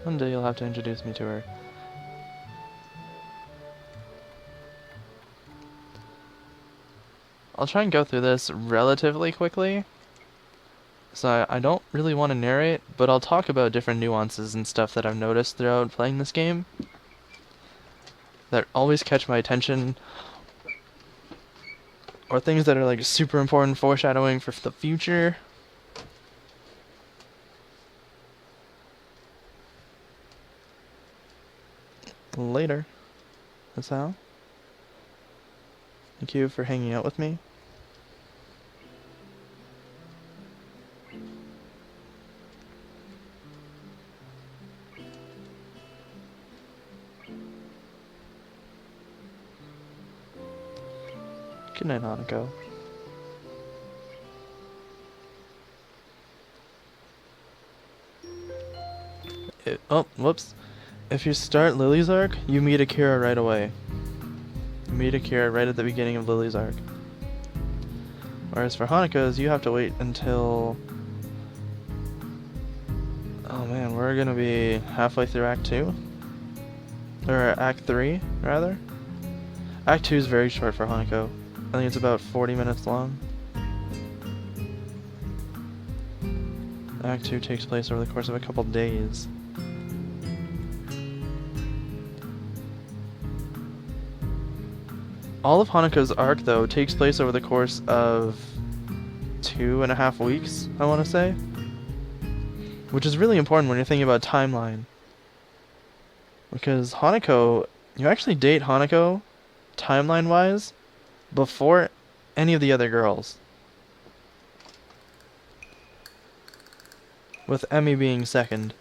One day you'll have to introduce me to her. I'll try and go through this relatively quickly. So I don't really want to narrate, but I'll talk about different nuances and stuff that I've noticed throughout playing this game that always catch my attention, or things that are like super important foreshadowing for the future. Later. That's how. Thank you for hanging out with me. Good night, Hanako. Oh, whoops. If you start Lily's arc, you meet Akira right away. You meet Akira right at the beginning of Lily's arc. Whereas for Hanako's, you have to wait until... Oh man, we're gonna be halfway through Act 2? Or Act 3, rather? Act 2 is very short for Hanako. I think it's about 40 minutes long. Act 2 takes place over the course of a couple days. All of Hanako's arc, though, takes place over the course of 2.5 weeks, I want to say. Which is really important when you're thinking about timeline. Because Hanako, you actually date Hanako, timeline-wise, before any of the other girls. With Emmy being second.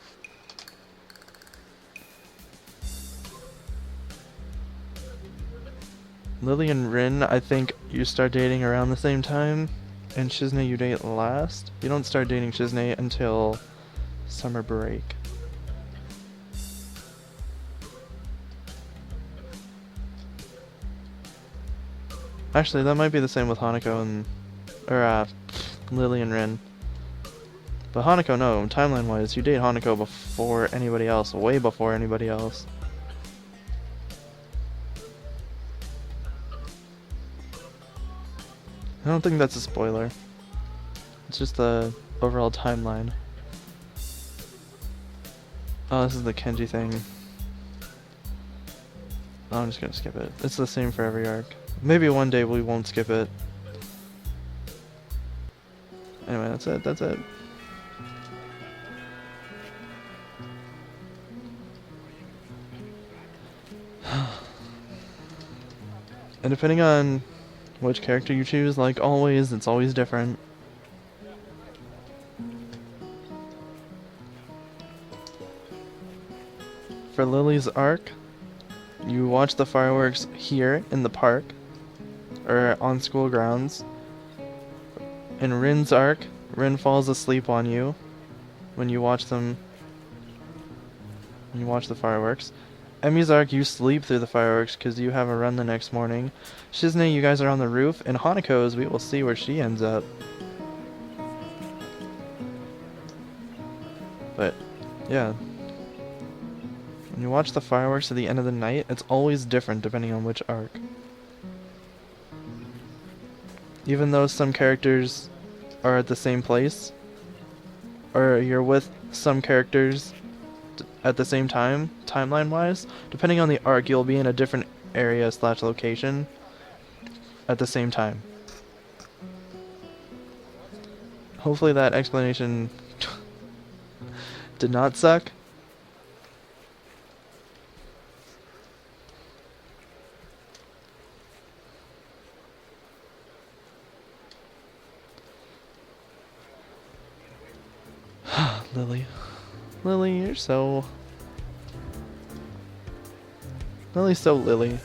Lily and Rin, I think you start dating around the same time, and Shizune you date last. You don't start dating Shizune until summer break. Actually, that might be the same with Hanako and... Lily and Rin. But Hanako, no, timeline-wise, you date Hanako before anybody else, way before anybody else. I don't think that's a spoiler. It's just the overall timeline. Oh, this is the Kenji thing. Oh, I'm just gonna skip it. It's the same for every arc. Maybe one day we won't skip it. Anyway, that's it, that's it. And depending on which character you choose, like always, it's always different. For Lily's arc, you watch the fireworks here in the park, or on school grounds. In Rin's arc, Rin falls asleep on you when you watch them, when you watch the fireworks. Emmy's arc, you sleep through the fireworks because you have a run the next morning. Shizune, you guys are on the roof. And Hanako's, we will see where she ends up. But, yeah. When you watch the fireworks at the end of the night, it's always different depending on which arc. Even though some characters are at the same place, or you're with some characters at the same time, timeline-wise, depending on the arc, you'll be in a different area / location at the same time. Hopefully that explanation did not suck. Lily. Lily, you're so... Lily's so Lily.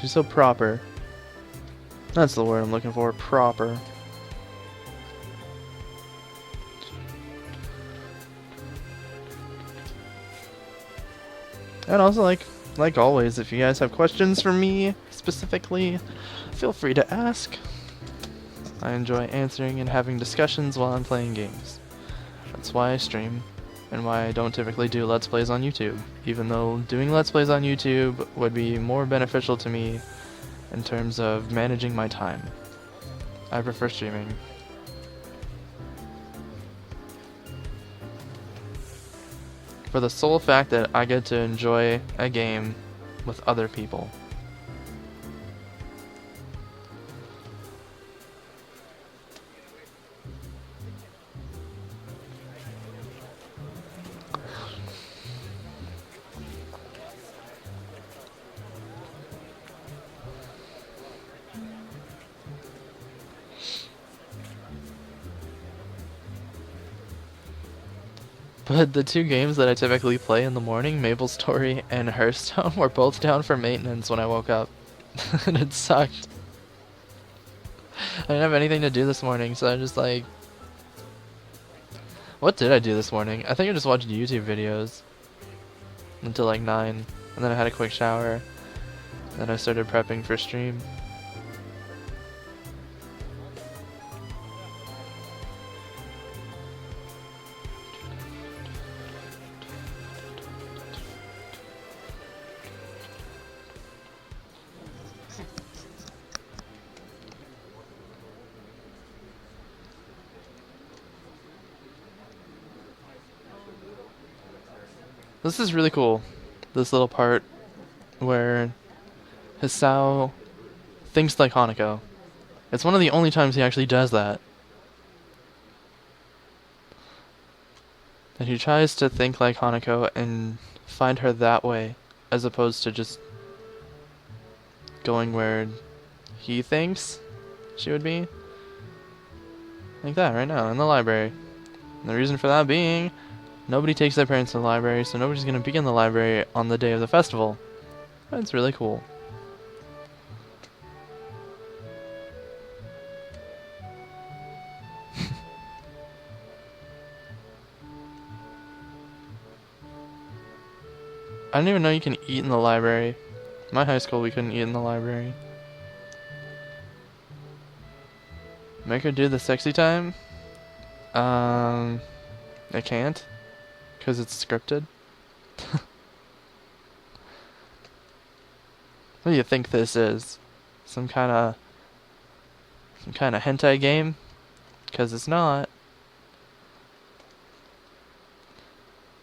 She's so proper. That's the word I'm looking for, proper. And also, like always, if you guys have questions for me, specifically, feel free to ask. I enjoy answering and having discussions while I'm playing games. That's why I stream, and why I don't typically do Let's Plays on YouTube, even though doing Let's Plays on YouTube would be more beneficial to me in terms of managing my time. I prefer streaming. For the sole fact that I get to enjoy a game with other people. But the two games that I typically play in the morning, Maple Story and Hearthstone, were both down for maintenance when I woke up. And it sucked. I didn't have anything to do this morning, so I just like... What did I do this morning? I think I just watched YouTube videos until like 9, and then I had a quick shower, and then I started prepping for stream. This is really cool, this little part where Hisao thinks like Hanako. It's one of the only times he actually does that. And he tries to think like Hanako and find her that way, as opposed to just going where he thinks she would be. Like that right now, in the library. And the reason for that being, nobody takes their parents to the library, so nobody's going to be in the library on the day of the festival. That's really cool. I didn't even know you can eat in the library. My high school, we couldn't eat in the library. Make her do the sexy time? I can't. Because it's scripted. What do you think this is? Some kind of hentai game? Because it's not.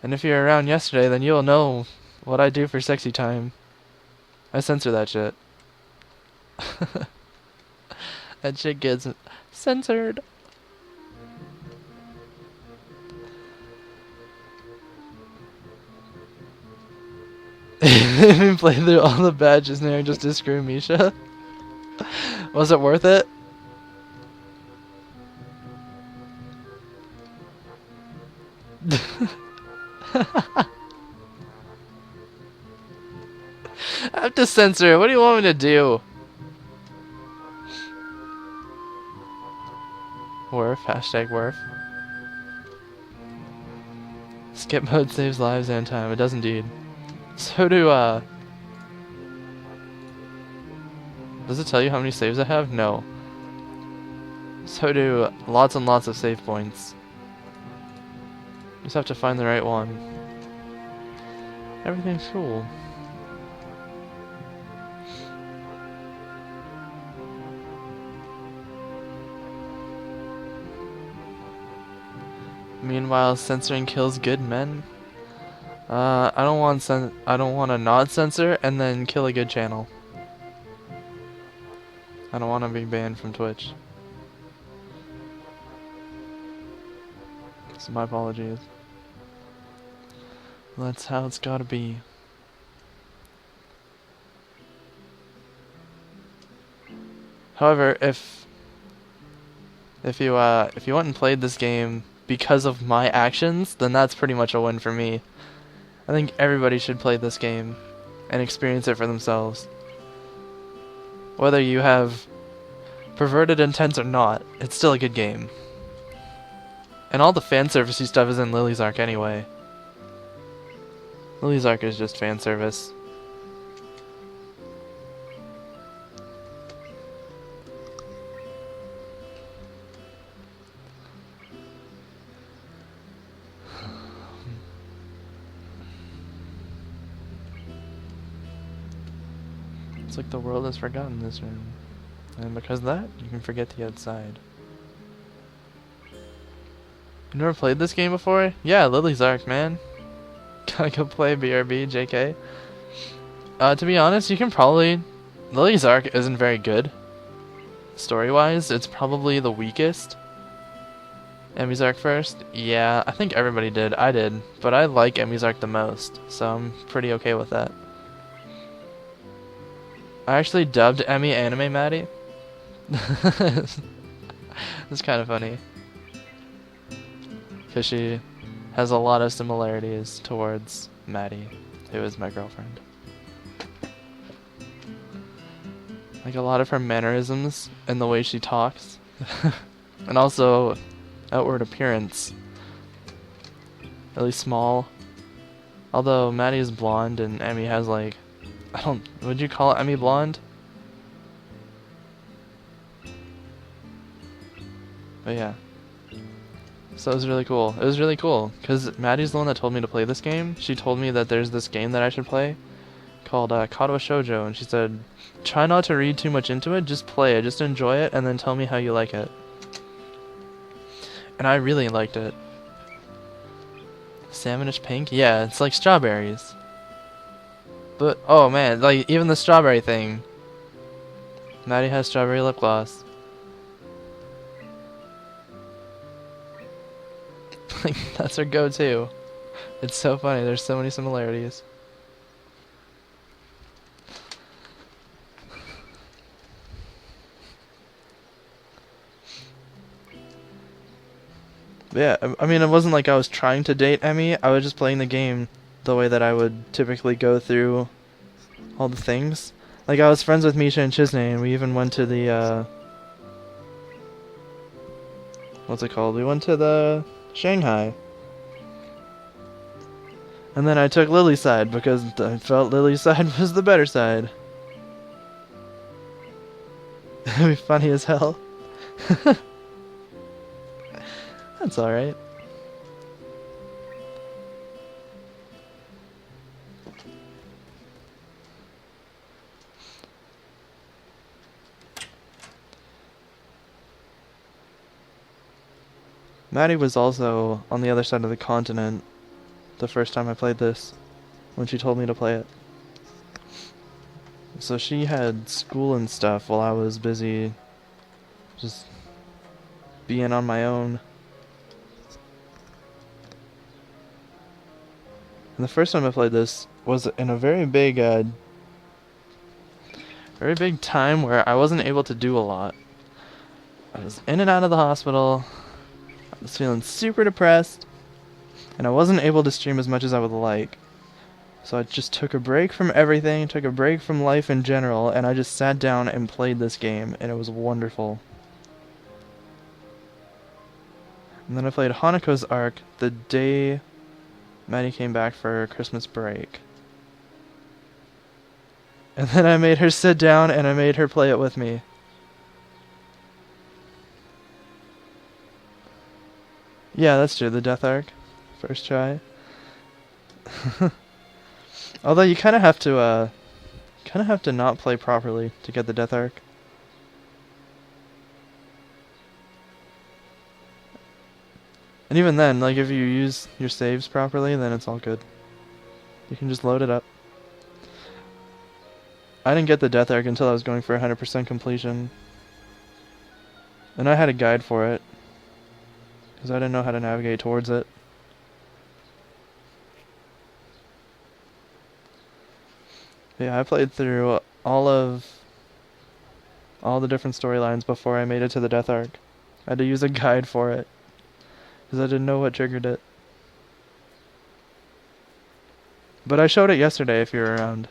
And if you're around yesterday, then you'll know what I do for sexy time. I censor that shit. That shit gets censored. We played through all the badges now just to screw Misha. Was it worth it? I have to censor it. What do you want me to do? Worf. Hashtag Worf. Skip mode saves lives and time. It does indeed. So do, does it tell you how many saves I have? No. So do lots and lots of save points. Just have to find the right one. Everything's cool. Meanwhile, censoring kills good men. I don't want to not censor and then kill a good channel. I don't want to be banned from Twitch. So my apologies. That's how it's gotta be. However, if you went and played this game because of my actions, then that's pretty much a win for me. I think everybody should play this game and experience it for themselves. Whether you have perverted intents or not, it's still a good game. And all the fan servicey stuff is in Lily's Arc anyway. Lily's Arc is just fan service. It's like the world has forgotten this room. And because of that, you can forget the outside. You never played this game before? Yeah, Lily's Ark, man. Gotta go play BRB, JK. To be honest, you can probably... Lily's Ark isn't very good. Story-wise, it's probably the weakest. Emmy's Ark first? Yeah, I think everybody did. I did. But I like Emmy's Ark the most, so I'm pretty okay with that. I actually dubbed Emmy Anime Maddie. It's kind of funny. Because she has a lot of similarities towards Maddie, who is my girlfriend. Like a lot of her mannerisms and the way she talks. And also outward appearance. Really small. Although Maddie is blonde and Emmy has like... would you call Emmy blonde? But yeah. So it was really cool. It was really cool, because Maddie's the one that told me to play this game. She told me that there's this game that I should play called Katawa Shoujo, and she said, try not to read too much into it, just play it, just enjoy it, and then tell me how you like it. And I really liked it. Salmonish pink? Yeah, it's like strawberries. But, oh man, like, even the strawberry thing. Maddie has strawberry lip gloss. Like, that's her go-to. It's so funny, there's so many similarities. But yeah, I mean, it wasn't like I was trying to date Emmy, I was just playing the game the way that I would typically go through all the things. Like, I was friends with Misha and Chisney, and we even went to the, what's it called? We went to the Shanghai. And then I took Lily's side, because I felt Lily's side was the better side. It'd be funny as hell. That's alright. Maddie was also on the other side of the continent the first time I played this, when she told me to play it. So she had school and stuff while I was busy just being on my own. And the first time I played this was in a very big time where I wasn't able to do a lot. I was in and out of the hospital. I was feeling super depressed, and I wasn't able to stream as much as I would like. So I just took a break from everything, took a break from life in general, and I just sat down and played this game, and it was wonderful. And then I played Hanako's Ark the day Maddie came back for Christmas break. And then I made her sit down and I made her play it with me. Yeah, that's true, the Death Arc. First try. Although you kinda have to not play properly to get the Death Arc. And even then, like, if you use your saves properly, then it's all good. You can just load it up. I didn't get the Death Arc until I was going for 100% completion. And I had a guide for it, because I didn't know how to navigate towards it. But yeah, I played through all the different storylines before I made it to the Death Arc. I had to use a guide for it, because I didn't know what triggered it. But I showed it yesterday if you're around.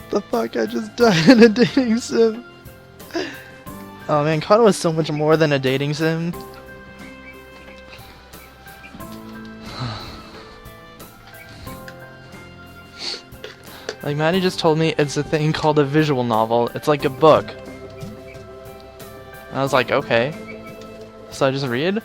The fuck, I just died in a dating sim. Oh man, Katawa is so much more than a dating sim. Like, Maddie just told me it's a thing called a visual novel. It's like a book. And I was like, okay. So I just read?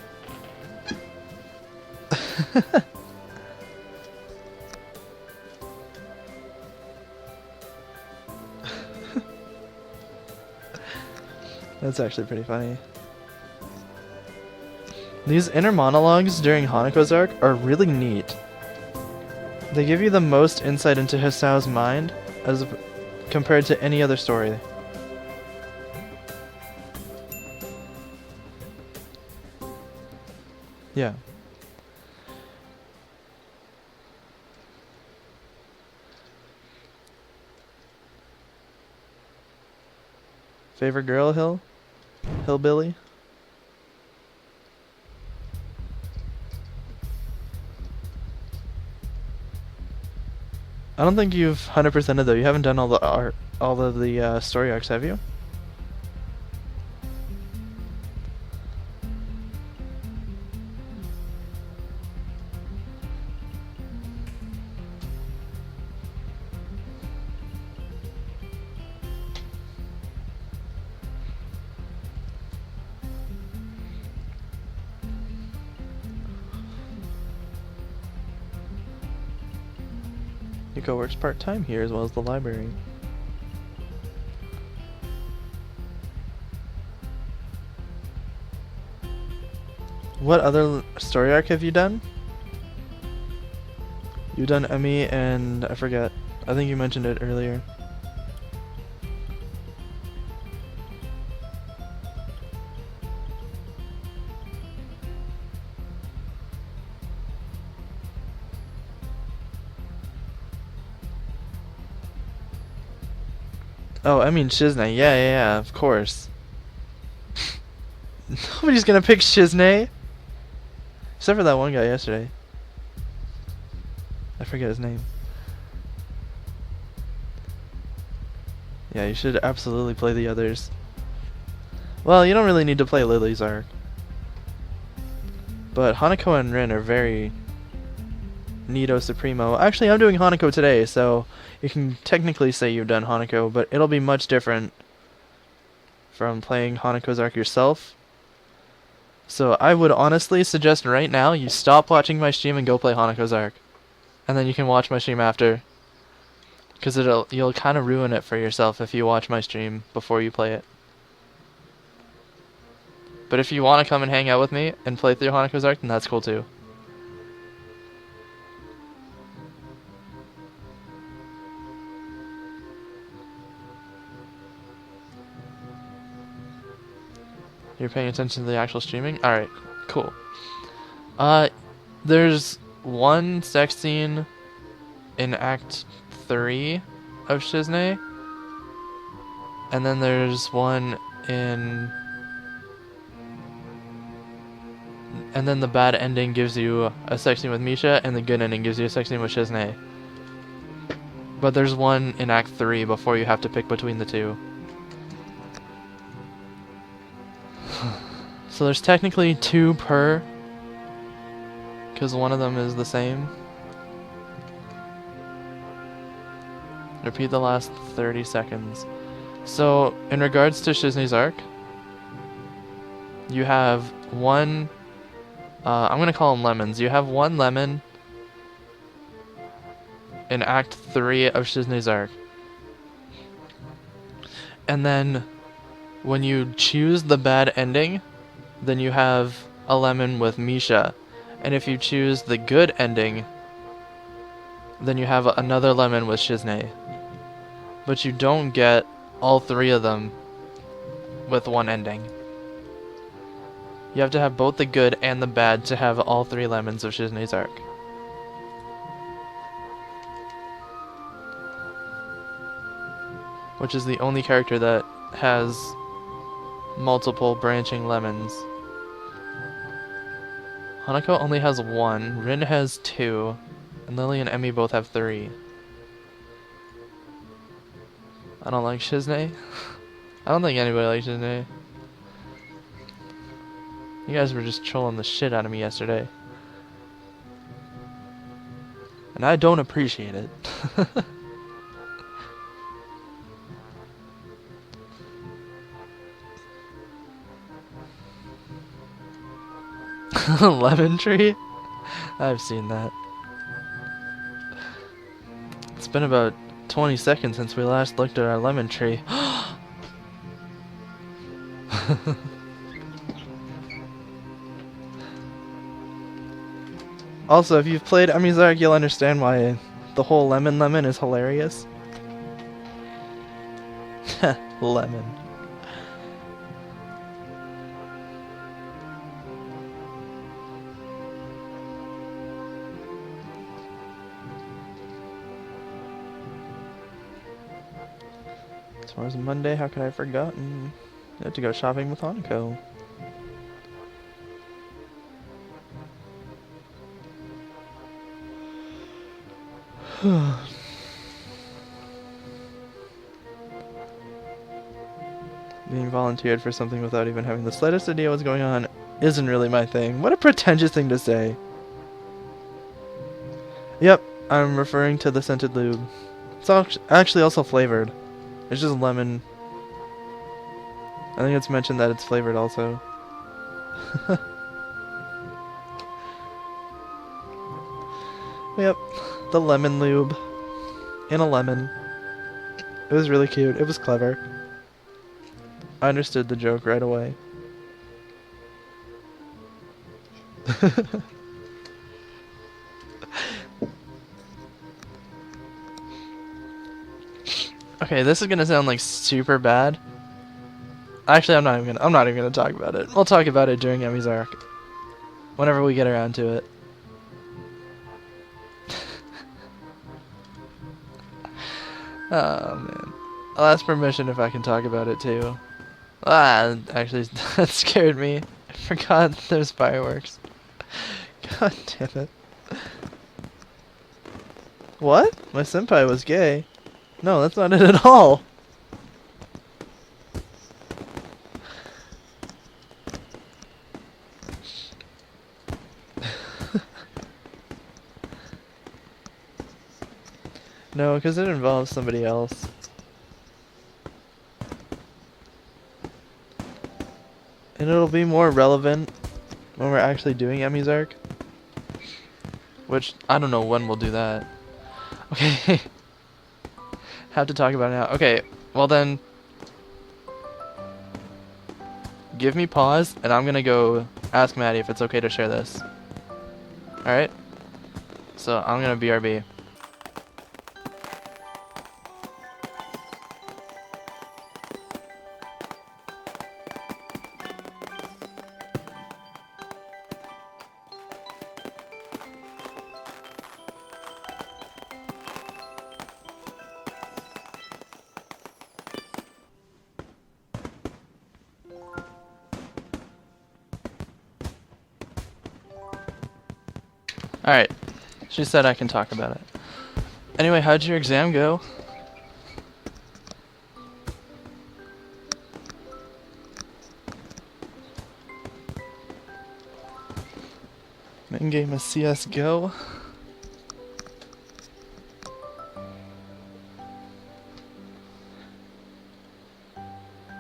That's actually pretty funny. These inner monologues during Hanako's arc are really neat. They give you the most insight into Hisao's mind as compared to any other story. Yeah. Favorite girl, Hillbilly? I don't think you've 100%ed though. You haven't done all of the story arcs, have you? Nico works part-time here as well as the library. What other story arc have you done? You've done Emmy and I forget. I think you mentioned it earlier. Oh, I mean Shiznei. Yeah, of course. Nobody's gonna pick Shiznei. Except for that one guy yesterday. I forget his name. Yeah, you should absolutely play the others. Well, you don't really need to play Lily's arc. But Hanako and Rin are very Nido Supremo. Actually, I'm doing Hanako today, so you can technically say you've done Hanako, but it'll be much different from playing Hanako's arc yourself. So I would honestly suggest right now you stop watching my stream and go play Hanako's arc. And then you can watch my stream after. Because you'll kind of ruin it for yourself if you watch my stream before you play it. But if you want to come and hang out with me and play through Hanako's arc, then that's cool too. You're paying attention to the actual streaming? Alright, cool. There's one sex scene in Act 3 of Shiznei. And then there's one in... And then the bad ending gives you a sex scene with Misha, and the good ending gives you a sex scene with Shiznei. But there's one in Act 3 before you have to pick between the two. So there's technically 2 per, because one of them is the same. Repeat the last 30 seconds. So, in regards to Shiznei's arc, you have one, I'm gonna call them lemons. You have one lemon in Act 3 of Shiznei's arc. And then, when you choose the bad ending, then you have a lemon with Misha. And if you choose the good ending, then you have another lemon with Shiznei. But you don't get all 3 of them with one ending. You have to have both the good and the bad to have all 3 lemons of Shiznei's arc. Which is the only character that has multiple branching lemons. Hanako only has 1, Rin has 2, and Lily and Emmy both have 3. I don't like Shiznei. I don't think anybody likes Shiznei. You guys were just trolling the shit out of me yesterday. And I don't appreciate it. Lemon tree? I've seen that. It's been about 20 seconds since we last looked at our lemon tree. Also, if you've played Amizark, you'll understand why the whole lemon is hilarious. Lemon. Tomorrow's Monday, how could I have forgotten? I have to go shopping with Hanako. Being volunteered for something without even having the slightest idea what's going on isn't really my thing. What a pretentious thing to say. Yep, I'm referring to the scented lube. It's actually also flavored. It's just lemon. I think it's mentioned that it's flavored also. Yep, the lemon lube. In a lemon. It was really cute. It was clever. I understood the joke right away. Okay, this is gonna sound like super bad. Actually, I'm not even gonna talk about it. We'll talk about it during Emmy's arc. Whenever we get around to it. Oh man. I'll ask permission if I can talk about it too. Ah, actually, that scared me. I forgot there's fireworks. God damn it. What? My senpai was gay? No, that's not it at all. No, because it involves somebody else. And it'll be more relevant when we're actually doing Emmy's arc. Which, I don't know when we'll do that. Okay. Have to talk about it now. Okay, well then. Give me pause, and I'm gonna go ask Maddie if it's okay to share this. Alright? So, I'm gonna BRB. Alright, she said I can talk about it. Anyway, how'd your exam go? Main game is CSGO.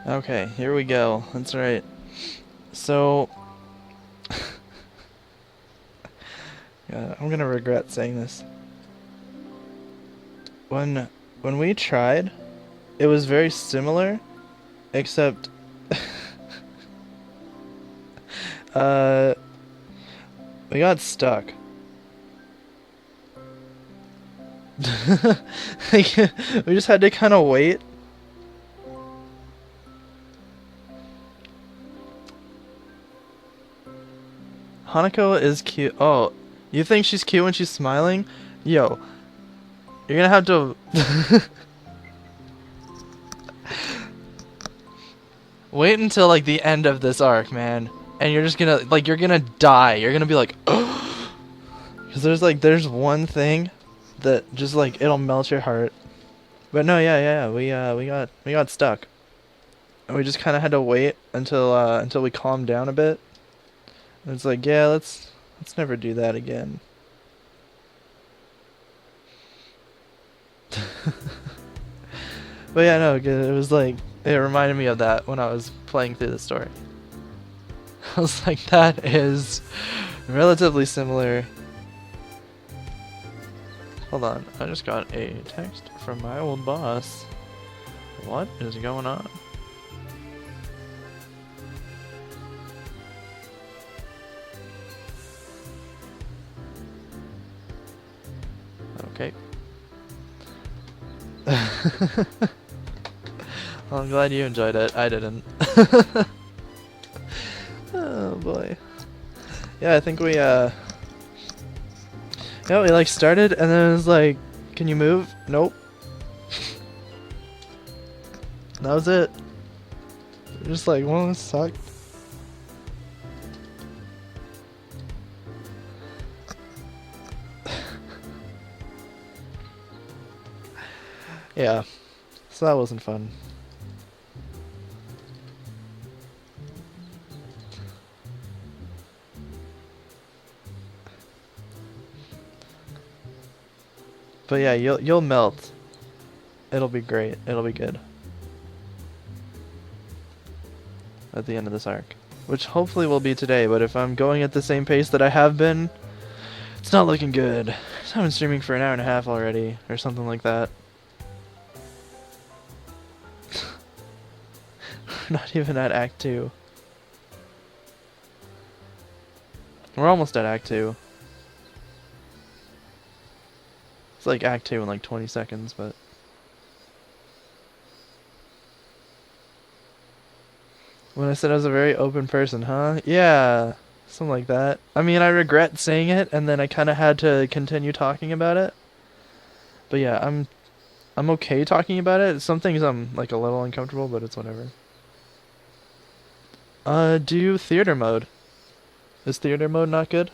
Okay, here we go. That's right. So... I'm gonna regret saying this. When we tried, it was very similar, except we got stuck. Like, we just had to kind of wait. Hanako is cute. Oh. You think she's cute when she's smiling? Yo, you're gonna have to... Wait until, like, the end of this arc, man. And you're just gonna, like, you're gonna die. You're gonna be like, because there's one thing that just, like, it'll melt your heart. But no, yeah, we got stuck. And we just kind of had to wait until we calmed down a bit. And it's like, yeah, let's never do that again. But yeah, no, it was like, it reminded me of that when I was playing through the story. I was like, that is relatively similar. Hold on, I just got a text from my old boss. What is going on? Okay. Well, I'm glad you enjoyed it. I didn't. Oh boy. Yeah, I think we yeah, we like started and then it was like, can you move? Nope. That was it. We're just like, well, this sucked. Yeah. So that wasn't fun. But yeah, you'll melt. It'll be great. It'll be good. At the end of this arc. Which hopefully will be today, but if I'm going at the same pace that I have been, it's not looking good. I've been streaming for an hour and a half already, or something like that. We're not even at Act 2. We're almost at Act 2. It's like Act 2 in like 20 seconds, but... When I said I was a very open person, huh? Yeah, something like that. I mean, I regret saying it, and then I kind of had to continue talking about it. But yeah, I'm okay talking about it. Some things I'm like a little uncomfortable, but it's whatever. Do theater mode. Is theater mode not good?